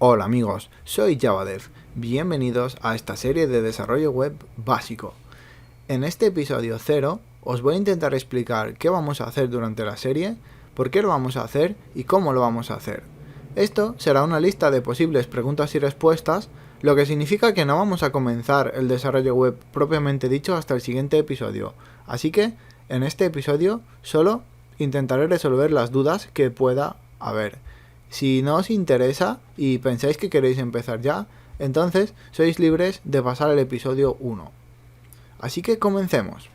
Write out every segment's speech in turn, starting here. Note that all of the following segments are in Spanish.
Hola amigos, soy JavaDev. Bienvenidos a esta serie de desarrollo web básico. En este episodio 0 os voy a intentar explicar qué vamos a hacer durante la serie, por qué lo vamos a hacer y cómo lo vamos a hacer. Esto será una lista de posibles preguntas y respuestas, lo que significa que no vamos a comenzar el desarrollo web propiamente dicho hasta el siguiente episodio. Así que, en este episodio, solo intentaré resolver las dudas que pueda haber. Si no os interesa y pensáis que queréis empezar ya, entonces sois libres de pasar al episodio 1. Así que comencemos.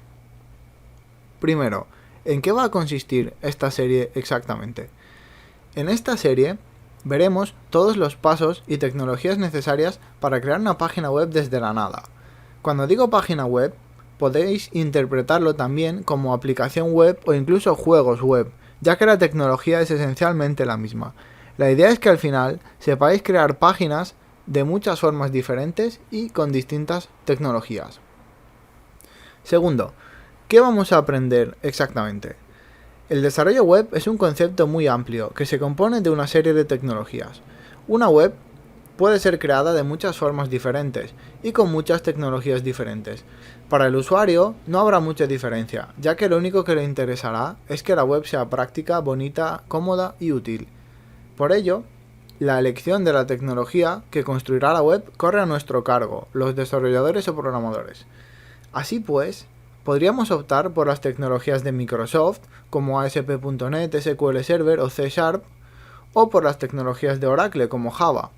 Primero, ¿en qué va a consistir esta serie exactamente? En esta serie veremos todos los pasos y tecnologías necesarias para crear una página web desde la nada. Cuando digo página web, podéis interpretarlo también como aplicación web o incluso juegos web, ya que la tecnología es esencialmente la misma. La idea es que al final sepáis crear páginas de muchas formas diferentes y con distintas tecnologías. Segundo, ¿qué vamos a aprender exactamente? El desarrollo web es un concepto muy amplio que se compone de una serie de tecnologías. Una web puede ser creada de muchas formas diferentes y con muchas tecnologías diferentes. Para el usuario no habrá mucha diferencia, ya que lo único que le interesará es que la web sea práctica, bonita, cómoda y útil. Por ello, la elección de la tecnología que construirá la web corre a nuestro cargo, los desarrolladores o programadores. Así pues, podríamos optar por las tecnologías de Microsoft, como ASP.NET, SQL Server o C#, o por las tecnologías de Oracle, como Java.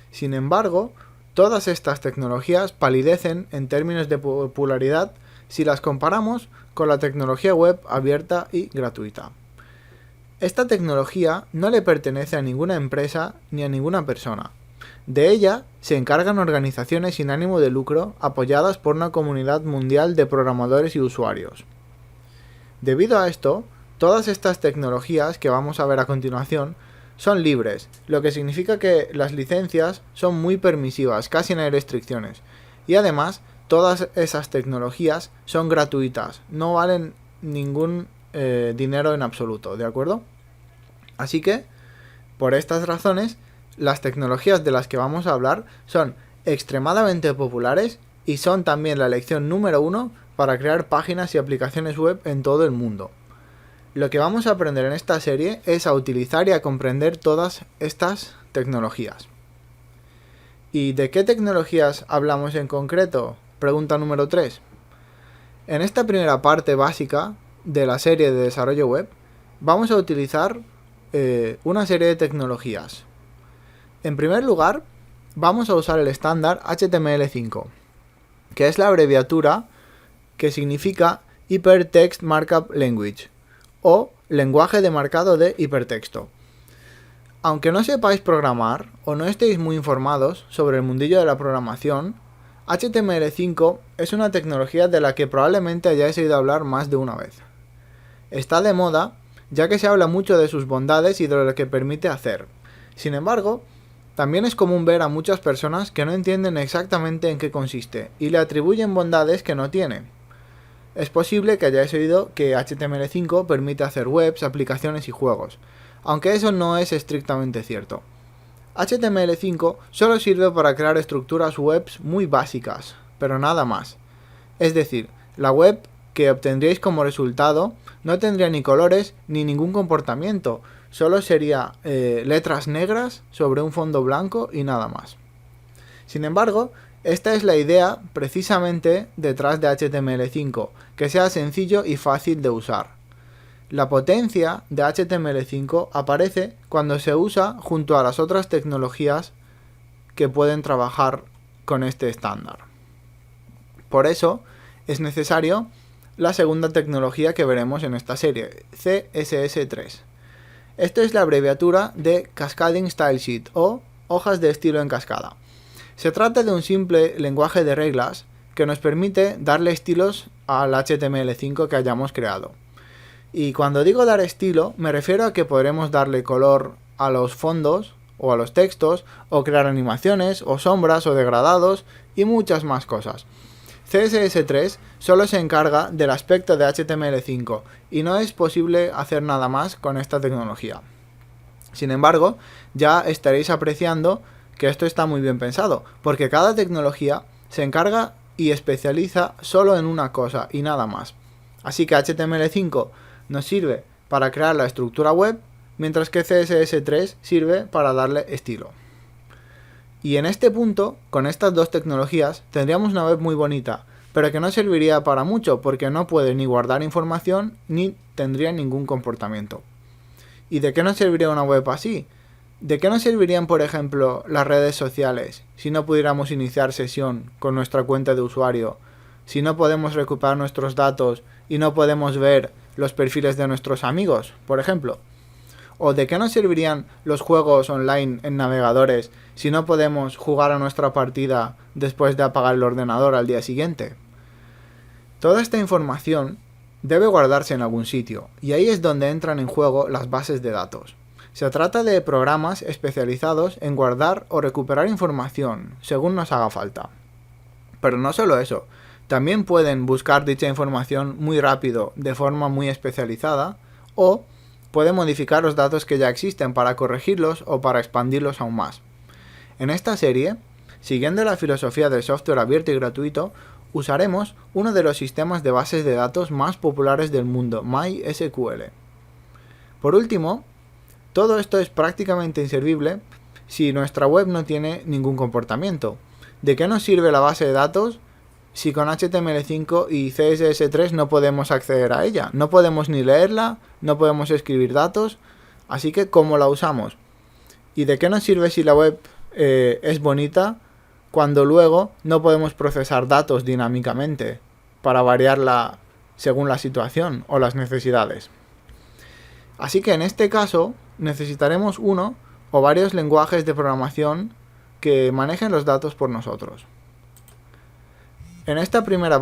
Sin embargo, todas estas tecnologías palidecen en términos de popularidad si las comparamos con la tecnología web abierta y gratuita. Esta tecnología no le pertenece a ninguna empresa ni a ninguna persona. De ella se encargan organizaciones sin ánimo de lucro apoyadas por una comunidad mundial de programadores y usuarios. Debido a esto, todas estas tecnologías que vamos a ver a continuación son libres, lo que significa que las licencias son muy permisivas, casi no hay restricciones. Y además, todas esas tecnologías son gratuitas, no valen ningún dinero en absoluto, ¿de acuerdo? Así que, por estas razones, las tecnologías de las que vamos a hablar son extremadamente populares y son también la elección número 1 para crear páginas y aplicaciones web en todo el mundo. Lo que vamos a aprender en esta serie es a utilizar y a comprender todas estas tecnologías. ¿Y de qué tecnologías hablamos en concreto? Pregunta número 3. En esta primera parte básica de la serie de desarrollo web, vamos a utilizar una serie de tecnologías. En primer lugar, vamos a usar el estándar HTML5, que es la abreviatura que significa Hypertext Markup Language, o lenguaje de marcado de hipertexto. Aunque no sepáis programar o no estéis muy informados sobre el mundillo de la programación, HTML5 es una tecnología de la que probablemente hayáis oído hablar más de una vez. Está de moda, ya que se habla mucho de sus bondades y de lo que permite hacer. Sin embargo, también es común ver a muchas personas que no entienden exactamente en qué consiste y le atribuyen bondades que no tiene. Es posible que hayáis oído que HTML5 permite hacer webs, aplicaciones y juegos, aunque eso no es estrictamente cierto. HTML5 solo sirve para crear estructuras webs muy básicas, pero nada más. Es decir, la web que obtendríais como resultado no tendría ni colores ni ningún comportamiento, solo sería letras negras sobre un fondo blanco y nada más. Sin embargo, esta es la idea precisamente detrás de HTML5, que sea sencillo y fácil de usar. La potencia de HTML5 aparece cuando se usa junto a las otras tecnologías que pueden trabajar con este estándar. Por eso es necesario la segunda tecnología que veremos en esta serie, CSS3. Esto es la abreviatura de Cascading Style Sheet o hojas de estilo en cascada. Se trata de un simple lenguaje de reglas que nos permite darle estilos al HTML5 que hayamos creado. Y cuando digo dar estilo, me refiero a que podremos darle color a los fondos o a los textos, o crear animaciones, o sombras, o degradados, y muchas más cosas. CSS3 solo se encarga del aspecto de HTML5 y no es posible hacer nada más con esta tecnología. Sin embargo, ya estaréis apreciando que esto está muy bien pensado, porque cada tecnología se encarga y especializa solo en una cosa y nada más. Así que HTML5 nos sirve para crear la estructura web, mientras que CSS3 sirve para darle estilo. Y en este punto, con estas dos tecnologías, tendríamos una web muy bonita, pero que no serviría para mucho porque no puede ni guardar información ni tendría ningún comportamiento. ¿Y de qué nos serviría una web así? ¿De qué nos servirían, por ejemplo, las redes sociales si no pudiéramos iniciar sesión con nuestra cuenta de usuario, si no podemos recuperar nuestros datos y no podemos ver los perfiles de nuestros amigos, por ejemplo? ¿O de qué nos servirían los juegos online en navegadores si no podemos jugar a nuestra partida después de apagar el ordenador al día siguiente? Toda esta información debe guardarse en algún sitio, y ahí es donde entran en juego las bases de datos. Se trata de programas especializados en guardar o recuperar información, según nos haga falta. Pero no solo eso, también pueden buscar dicha información muy rápido, de forma muy especializada, o pueden modificar los datos que ya existen para corregirlos o para expandirlos aún más. En esta serie, siguiendo la filosofía del software abierto y gratuito, usaremos uno de los sistemas de bases de datos más populares del mundo, MySQL. Por último, todo esto es prácticamente inservible si nuestra web no tiene ningún comportamiento. ¿De qué nos sirve la base de datos si con HTML5 y CSS3 no podemos acceder a ella? No podemos ni leerla, no podemos escribir datos, así que ¿cómo la usamos? ¿Y de qué nos sirve si la web es bonita cuando luego no podemos procesar datos dinámicamente para variarla según la situación o las necesidades? Así que en este caso necesitaremos uno o varios lenguajes de programación que manejen los datos por nosotros. En esta primera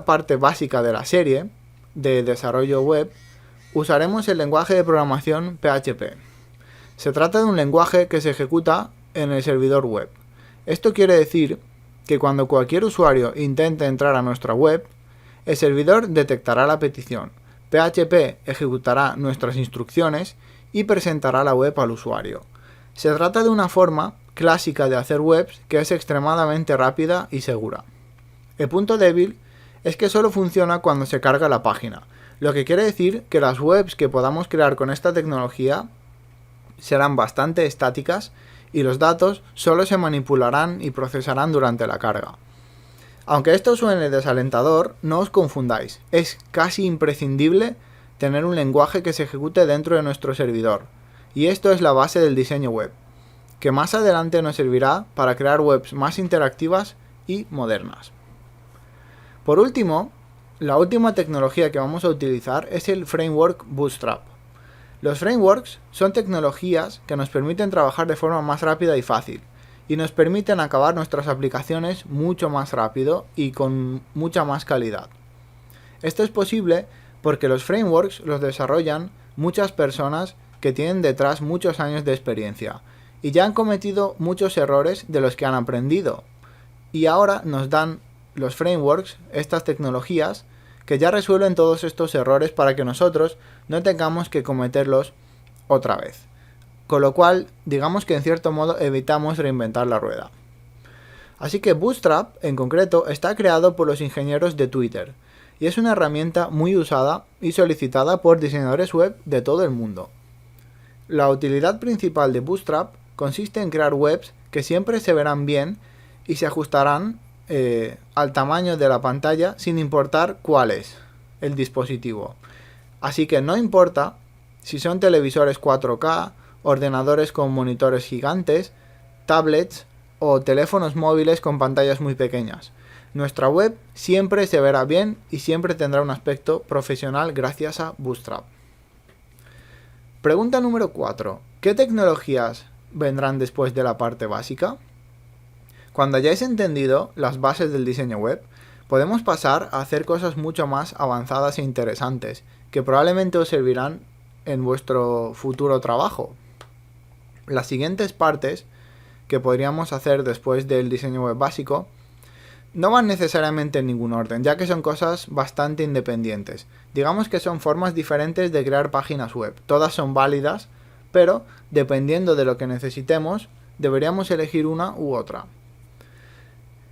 parte básica de la serie de desarrollo web, usaremos el lenguaje de programación PHP. Se trata de un lenguaje que se ejecuta en el servidor web. Esto quiere decir que cuando cualquier usuario intente entrar a nuestra web, el servidor detectará la petición, PHP ejecutará nuestras instrucciones y presentará la web al usuario. Se trata de una forma clásica de hacer webs que es extremadamente rápida y segura. El punto débil es que solo funciona cuando se carga la página, lo que quiere decir que las webs que podamos crear con esta tecnología serán bastante estáticas y los datos solo se manipularán y procesarán durante la carga. Aunque esto suene desalentador, no os confundáis, es casi imprescindible tener un lenguaje que se ejecute dentro de nuestro servidor, y esto es la base del diseño web, que más adelante nos servirá para crear webs más interactivas y modernas. Por último, la última tecnología que vamos a utilizar es el framework Bootstrap. Los frameworks son tecnologías que nos permiten trabajar de forma más rápida y fácil, y nos permiten acabar nuestras aplicaciones mucho más rápido y con mucha más calidad. Esto es posible porque los frameworks los desarrollan muchas personas que tienen detrás muchos años de experiencia y ya han cometido muchos errores de los que han aprendido, y ahora nos dan los frameworks, estas tecnologías, que ya resuelven todos estos errores para que nosotros no tengamos que cometerlos otra vez. Con lo cual, digamos que en cierto modo evitamos reinventar la rueda. Así que Bootstrap, en concreto, está creado por los ingenieros de Twitter, y es una herramienta muy usada y solicitada por diseñadores web de todo el mundo. La utilidad principal de Bootstrap consiste en crear webs que siempre se verán bien y se ajustarán al tamaño de la pantalla sin importar cuál es el dispositivo. Así que no importa si son televisores 4K, ordenadores con monitores gigantes, tablets o teléfonos móviles con pantallas muy pequeñas. Nuestra web siempre se verá bien y siempre tendrá un aspecto profesional gracias a Bootstrap. Pregunta número 4. ¿Qué tecnologías vendrán después de la parte básica? Cuando hayáis entendido las bases del diseño web, podemos pasar a hacer cosas mucho más avanzadas e interesantes, que probablemente os servirán en vuestro futuro trabajo. Las siguientes partes que podríamos hacer después del diseño web básico No van necesariamente en ningún orden, ya que son cosas bastante independientes. Digamos que son formas diferentes de crear páginas web. Todas son válidas, pero dependiendo de lo que necesitemos, deberíamos elegir una u otra.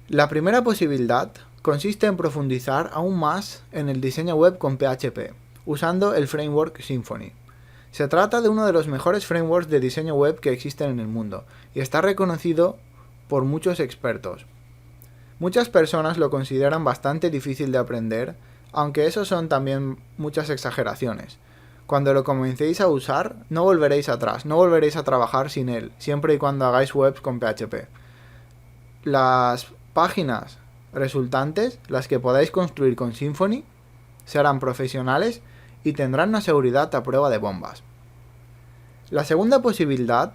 La primera posibilidad consiste en profundizar aún más en el diseño web con PHP, usando el framework Symfony. Se trata de uno de los mejores frameworks de diseño web que existen en el mundo, y está reconocido por muchos expertos. Muchas personas lo consideran bastante difícil de aprender, aunque eso son también muchas exageraciones. Cuando lo comencéis a usar, no volveréis atrás, no volveréis a trabajar sin él, siempre y cuando hagáis webs con PHP. Las páginas resultantes, las que podáis construir con Symfony, serán profesionales y tendrán una seguridad a prueba de bombas. La segunda posibilidad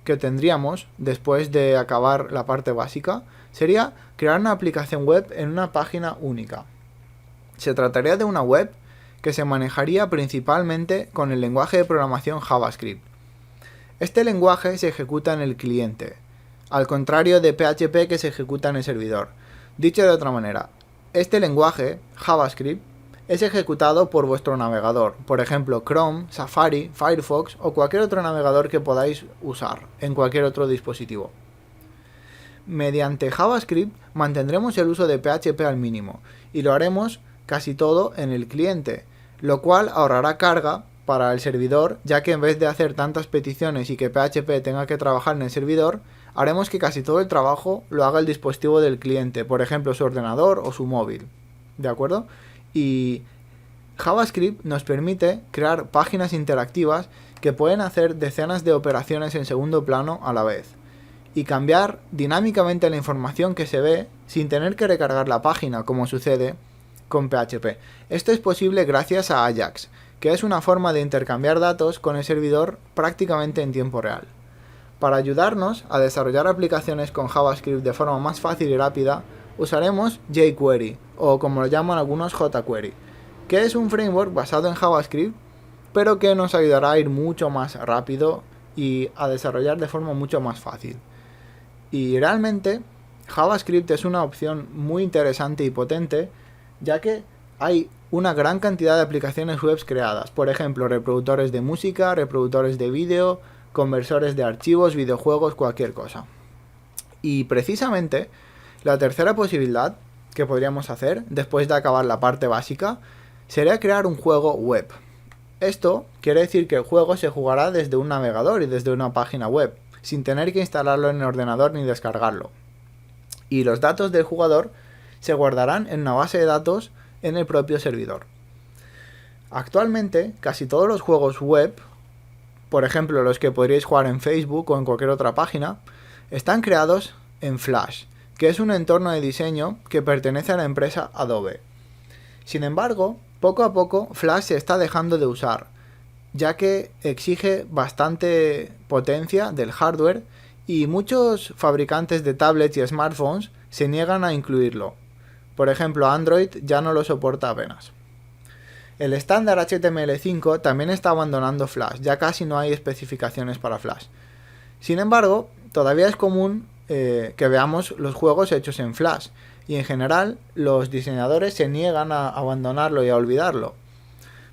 que tendríamos después de acabar la parte básica sería crear una aplicación web en una página única. Se trataría de una web que se manejaría principalmente con el lenguaje de programación JavaScript. Este lenguaje se ejecuta en el cliente, al contrario de PHP que se ejecuta en el servidor. Dicho de otra manera, este lenguaje, JavaScript, es ejecutado por vuestro navegador, por ejemplo Chrome, Safari, Firefox o cualquier otro navegador que podáis usar en cualquier otro dispositivo. Mediante JavaScript mantendremos el uso de PHP al mínimo y lo haremos casi todo en el cliente, lo cual ahorrará carga para el servidor, ya que en vez de hacer tantas peticiones y que PHP tenga que trabajar en el servidor, haremos que casi todo el trabajo lo haga el dispositivo del cliente, por ejemplo su ordenador o su móvil. ¿De acuerdo? Y JavaScript nos permite crear páginas interactivas que pueden hacer decenas de operaciones en segundo plano a la vez y cambiar dinámicamente la información que se ve sin tener que recargar la página como sucede con PHP. Esto es posible gracias a Ajax, que es una forma de intercambiar datos con el servidor prácticamente en tiempo real. Para ayudarnos a desarrollar aplicaciones con JavaScript de forma más fácil y rápida, usaremos jQuery, o como lo llaman algunos jQuery, que es un framework basado en JavaScript, pero que nos ayudará a ir mucho más rápido y a desarrollar de forma mucho más fácil. Y realmente JavaScript es una opción muy interesante y potente, ya que hay una gran cantidad de aplicaciones web creadas, por ejemplo reproductores de música, reproductores de vídeo, conversores de archivos, videojuegos, cualquier cosa. Y precisamente la tercera posibilidad que podríamos hacer después de acabar la parte básica sería crear un juego web. Esto quiere decir que el juego se jugará desde un navegador y desde una página web, sin tener que instalarlo en el ordenador ni descargarlo. Y los datos del jugador se guardarán en una base de datos en el propio servidor. Actualmente, casi todos los juegos web, por ejemplo los que podríais jugar en Facebook o en cualquier otra página, están creados en Flash, que es un entorno de diseño que pertenece a la empresa Adobe. Sin embargo, poco a poco Flash se está dejando de usar, ya que exige bastante potencia del hardware y muchos fabricantes de tablets y smartphones se niegan a incluirlo. Por ejemplo, Android ya no lo soporta apenas. El estándar HTML5 también está abandonando Flash, ya casi no hay especificaciones para Flash. Sin embargo, todavía es común que veamos los juegos hechos en Flash, y en general los diseñadores se niegan a abandonarlo y a olvidarlo.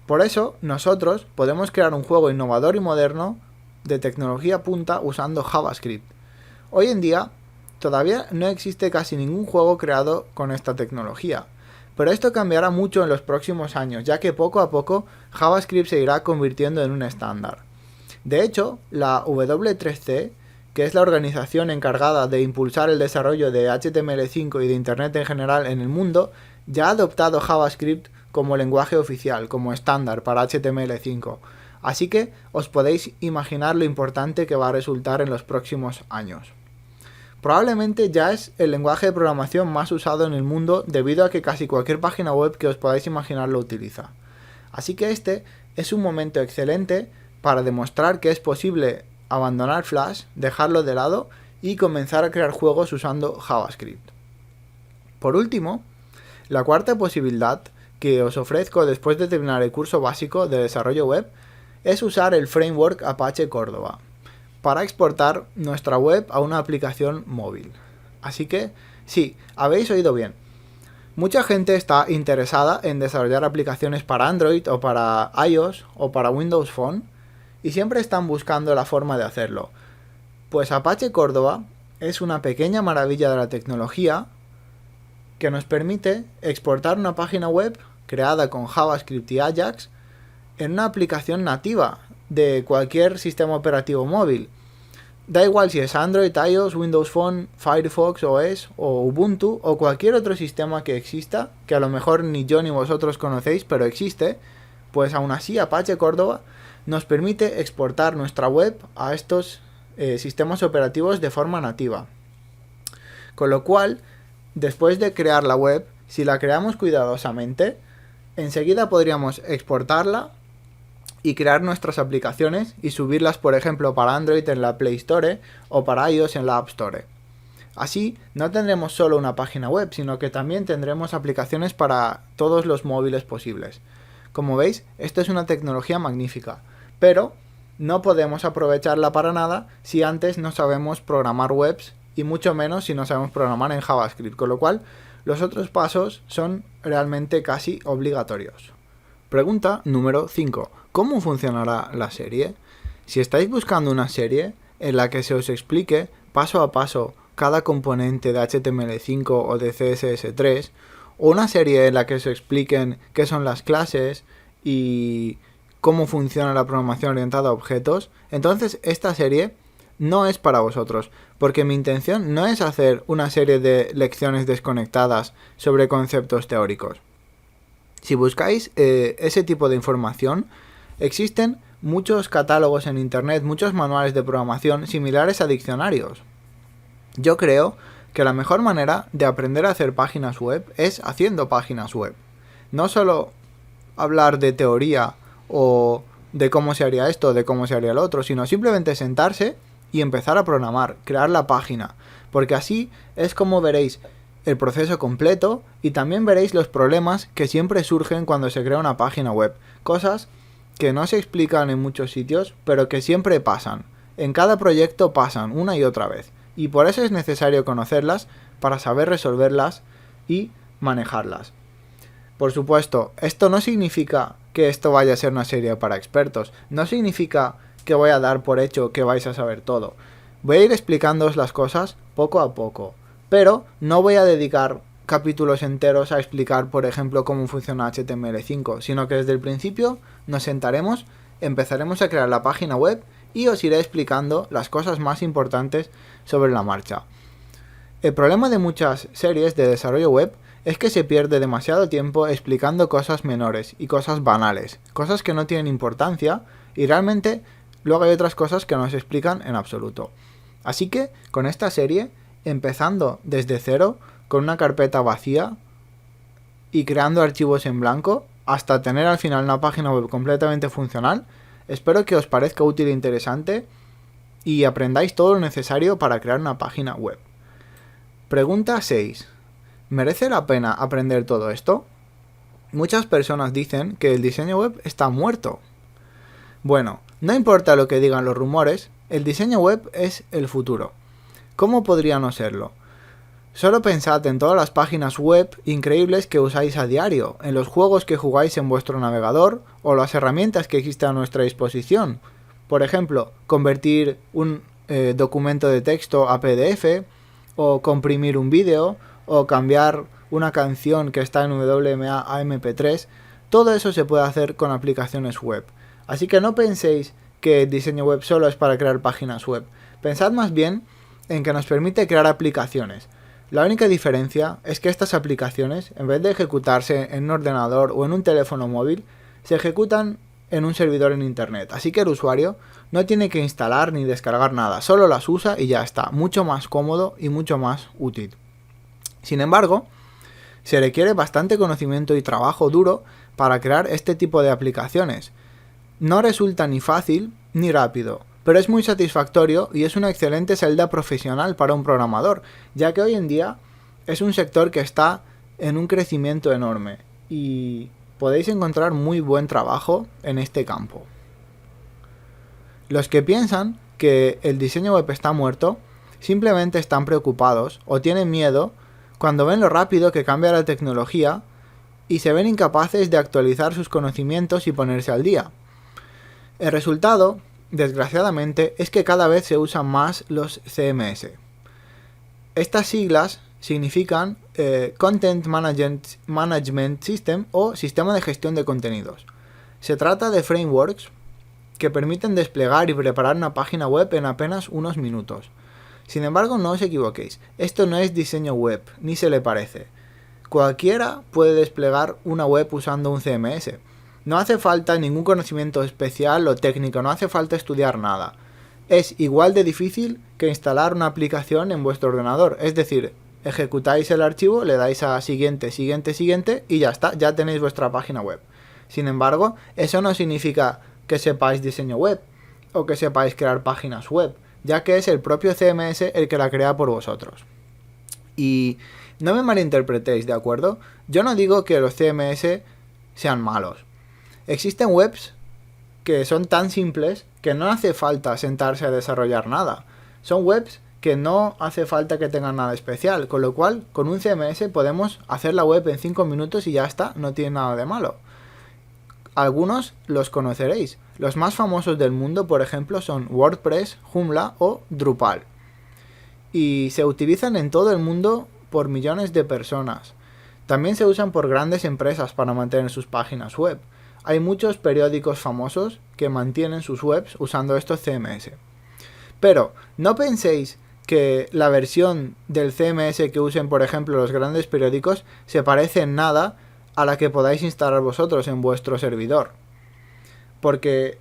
Por eso, nosotros podemos crear un juego innovador y moderno de tecnología punta usando JavaScript. Hoy en día, todavía no existe casi ningún juego creado con esta tecnología, pero esto cambiará mucho en los próximos años, ya que poco a poco JavaScript se irá convirtiendo en un estándar. De hecho, la W3C, que es la organización encargada de impulsar el desarrollo de HTML5 y de Internet en general en el mundo, ya ha adoptado JavaScript como lenguaje oficial, como estándar para HTML5. Así que os podéis imaginar lo importante que va a resultar en los próximos años. Probablemente ya es el lenguaje de programación más usado en el mundo debido a que casi cualquier página web que os podáis imaginar lo utiliza. Así que este es un momento excelente para demostrar que es posible abandonar Flash, dejarlo de lado y comenzar a crear juegos usando JavaScript. Por último, la cuarta posibilidad que os ofrezco después de terminar el curso básico de desarrollo web es usar el framework Apache Cordova para exportar nuestra web a una aplicación móvil. Así que Sí, habéis oído bien. Mucha gente está interesada en desarrollar aplicaciones para Android o para iOS o para Windows Phone y siempre están buscando la forma de hacerlo. Pues Apache Córdoba es una pequeña maravilla de la tecnología que nos permite exportar una página web creada con JavaScript y Ajax en una aplicación nativa de cualquier sistema operativo móvil. Da igual si es Android, iOS, Windows Phone, Firefox OS o Ubuntu o cualquier otro sistema que exista, que a lo mejor ni yo ni vosotros conocéis, pero existe, pues aún así Apache Córdoba nos permite exportar nuestra web a estos sistemas operativos de forma nativa. Con lo cual, después de crear la web, si la creamos cuidadosamente, enseguida podríamos exportarla y crear nuestras aplicaciones y subirlas, por ejemplo, para Android en la Play Store o para iOS en la App Store. Así, no tendremos solo una página web, sino que también tendremos aplicaciones para todos los móviles posibles. Como veis, esto es una tecnología magnífica, pero no podemos aprovecharla para nada si antes no sabemos programar webs y mucho menos si no sabemos programar en JavaScript, con lo cual los otros pasos son realmente casi obligatorios. Pregunta número 5. ¿Cómo funcionará la serie? Si estáis buscando una serie en la que se os explique paso a paso cada componente de HTML5 o de CSS3, o una serie en la que se expliquen qué son las clases y cómo funciona la programación orientada a objetos, entonces esta serie no es para vosotros, porque mi intención no es hacer una serie de lecciones desconectadas sobre conceptos teóricos. Si buscáis ese tipo de información, existen muchos catálogos en internet, muchos manuales de programación similares a diccionarios. Yo creo que la mejor manera de aprender a hacer páginas web es haciendo páginas web. No solo hablar de teoría o de cómo se haría esto, de cómo se haría lo otro, sino simplemente sentarse y empezar a programar, crear la página, porque así es como veréis el proceso completo y también veréis los problemas que siempre surgen cuando se crea una página web, cosas que no se explican en muchos sitios, pero que siempre pasan. En cada proyecto pasan una y otra vez, y por eso es necesario conocerlas para saber resolverlas y manejarlas. Por supuesto, esto no significa que esto vaya a ser una serie para expertos, no significa que voy a dar por hecho que vais a saber todo. Voy a ir explicándoos las cosas poco a poco, pero no voy a dedicar capítulos enteros a explicar, por ejemplo, cómo funciona HTML5, sino que desde el principio nos sentaremos, empezaremos a crear la página web y os iré explicando las cosas más importantes sobre la marcha. El problema de muchas series de desarrollo web es que se pierde demasiado tiempo explicando cosas menores y cosas banales, cosas que no tienen importancia y realmente luego hay otras cosas que no se explican en absoluto. Así que con esta serie, empezando desde cero, con una carpeta vacía y creando archivos en blanco, hasta tener al final una página web completamente funcional, espero que os parezca útil e interesante y aprendáis todo lo necesario para crear una página web. Pregunta 6. ¿Merece la pena aprender todo esto? Muchas personas dicen que el diseño web está muerto. Bueno, no importa lo que digan los rumores, el diseño web es el futuro. ¿Cómo podría no serlo? Solo pensad en todas las páginas web increíbles que usáis a diario, en los juegos que jugáis en vuestro navegador o las herramientas que existen a nuestra disposición. Por ejemplo, convertir un documento de texto a PDF, o comprimir un vídeo, o cambiar una canción que está en WMA a MP3. Todo eso se puede hacer con aplicaciones web. Así que no penséis que el diseño web solo es para crear páginas web. Pensad más bien en que nos permite crear aplicaciones. La única diferencia es que estas aplicaciones, en vez de ejecutarse en un ordenador o en un teléfono móvil, se ejecutan en un servidor en internet. Así que el usuario no tiene que instalar ni descargar nada, solo las usa y ya está. Mucho más cómodo y mucho más útil. Sin embargo, se requiere bastante conocimiento y trabajo duro para crear este tipo de aplicaciones. No resulta ni fácil ni rápido, pero es muy satisfactorio y es una excelente salida profesional para un programador, ya que hoy en día es un sector que está en un crecimiento enorme y podéis encontrar muy buen trabajo en este campo. Los que piensan que el diseño web está muerto simplemente están preocupados o tienen miedo cuando ven lo rápido que cambia la tecnología y se ven incapaces de actualizar sus conocimientos y ponerse al día. El resultado, desgraciadamente, es que cada vez se usan más los CMS. Estas siglas significan Content Management System o Sistema de Gestión de Contenidos. Se trata de frameworks que permiten desplegar y preparar una página web en apenas unos minutos. Sin embargo, no os equivoquéis, esto no es diseño web, ni se le parece. Cualquiera puede desplegar una web usando un CMS. No hace falta ningún conocimiento especial o técnico, no hace falta estudiar nada. Es igual de difícil que instalar una aplicación en vuestro ordenador, es decir, ejecutáis el archivo, le dais a siguiente, siguiente, siguiente y ya está, ya tenéis vuestra página web. Sin embargo, eso no significa que sepáis diseño web o que sepáis crear páginas web, ya que es el propio CMS el que la crea por vosotros. Y no me malinterpretéis, ¿de acuerdo? Yo no digo que los CMS sean malos. Existen webs que son tan simples que no hace falta sentarse a desarrollar nada. Son webs que no hace falta que tengan nada especial, con lo cual con un CMS podemos hacer la web en 5 minutos y ya está, no tiene nada de malo. Algunos los conoceréis. Los más famosos del mundo, por ejemplo, son WordPress, Joomla o Drupal. Y se utilizan en todo el mundo por millones de personas. También se usan por grandes empresas para mantener sus páginas web. Hay muchos periódicos famosos que mantienen sus webs usando estos CMS. Pero no penséis que la versión del CMS que usen, por ejemplo, los grandes periódicos se parece en nada a la que podáis instalar vosotros en vuestro servidor. Porque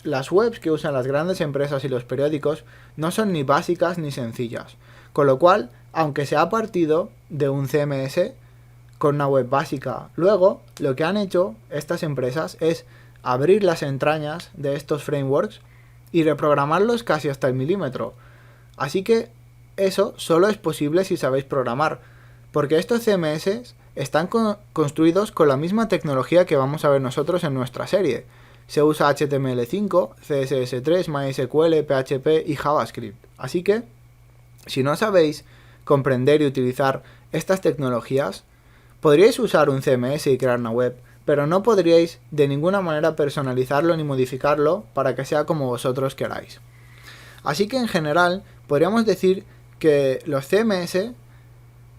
las webs que usan las grandes empresas y los periódicos no son ni básicas ni sencillas. Con lo cual, aunque se ha partido de un CMS con una web básica, luego lo que han hecho estas empresas es abrir las entrañas de estos frameworks y reprogramarlos casi hasta el milímetro. Así que eso solo es posible si sabéis programar, porque estos CMS están construidos con la misma tecnología que vamos a ver nosotros en nuestra serie. Se usa HTML5, CSS3, MySQL, PHP y JavaScript. Así que, si no sabéis comprender y utilizar estas tecnologías, podríais usar un CMS y crear una web, pero no podríais de ninguna manera personalizarlo ni modificarlo para que sea como vosotros queráis. Así que en general, podríamos decir que los CMS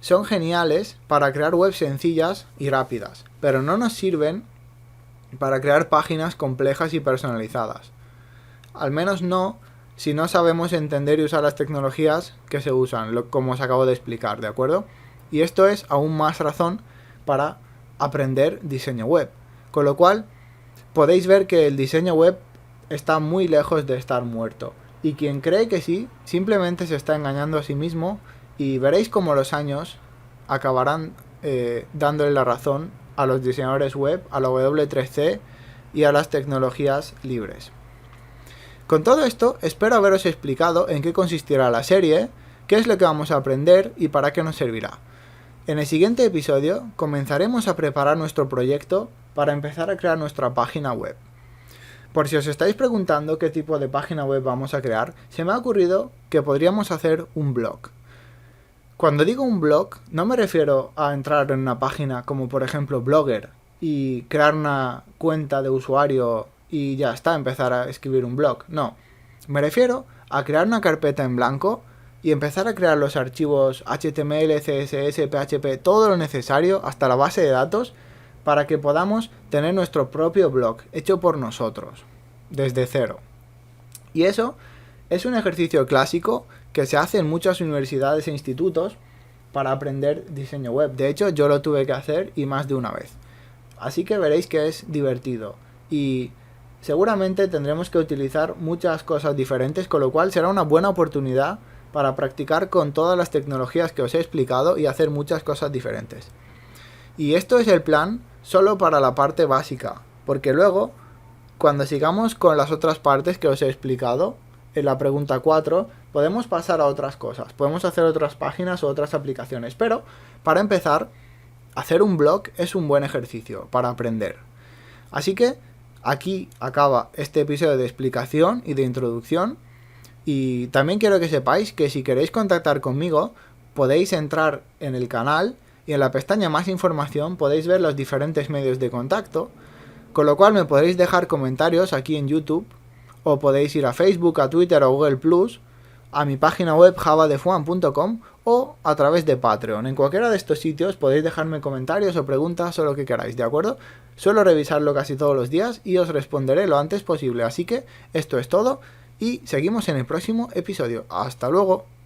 son geniales para crear webs sencillas y rápidas, pero no nos sirven para crear páginas complejas y personalizadas. Al menos no si no sabemos entender y usar las tecnologías que se usan, como os acabo de explicar, ¿de acuerdo? Y esto es aún más razón para aprender diseño web. Con lo cual, podéis ver que el diseño web está muy lejos de estar muerto. Y quien cree que sí, simplemente se está engañando a sí mismo y veréis cómo los años acabarán dándole la razón a los diseñadores web, a la W3C y a las tecnologías libres. Con todo esto, espero haberos explicado en qué consistirá la serie, qué es lo que vamos a aprender y para qué nos servirá. En el siguiente episodio comenzaremos a preparar nuestro proyecto para empezar a crear nuestra página web. Por si os estáis preguntando qué tipo de página web vamos a crear, se me ha ocurrido que podríamos hacer un blog. Cuando digo un blog, no me refiero a entrar en una página como por ejemplo Blogger y crear una cuenta de usuario y ya está, empezar a escribir un blog. No, me refiero a crear una carpeta en blanco y empezar a crear los archivos HTML, CSS, PHP, todo lo necesario, hasta la base de datos, para que podamos tener nuestro propio blog, hecho por nosotros, desde cero. Y eso es un ejercicio clásico que se hace en muchas universidades e institutos para aprender diseño web. De hecho, yo lo tuve que hacer y más de una vez. Así que veréis que es divertido. Y seguramente tendremos que utilizar muchas cosas diferentes, con lo cual será una buena oportunidad para practicar con todas las tecnologías que os he explicado y hacer muchas cosas diferentes. Y esto es el plan solo para la parte básica, porque luego, cuando sigamos con las otras partes que os he explicado, en la pregunta 4, podemos pasar a otras cosas, podemos hacer otras páginas o otras aplicaciones, pero para empezar, hacer un blog es un buen ejercicio para aprender. Así que aquí acaba este episodio de explicación y de introducción. Y también quiero que sepáis que si queréis contactar conmigo, podéis entrar en el canal y en la pestaña Más información podéis ver los diferentes medios de contacto, con lo cual me podréis dejar comentarios aquí en YouTube, o podéis ir a Facebook, a Twitter o Google Plus, a mi página web javadefuan.com o a través de Patreon. En cualquiera de estos sitios podéis dejarme comentarios o preguntas o lo que queráis, ¿de acuerdo? Suelo revisarlo casi todos los días y os responderé lo antes posible. Así que esto es todo y seguimos en el próximo episodio. ¡Hasta luego!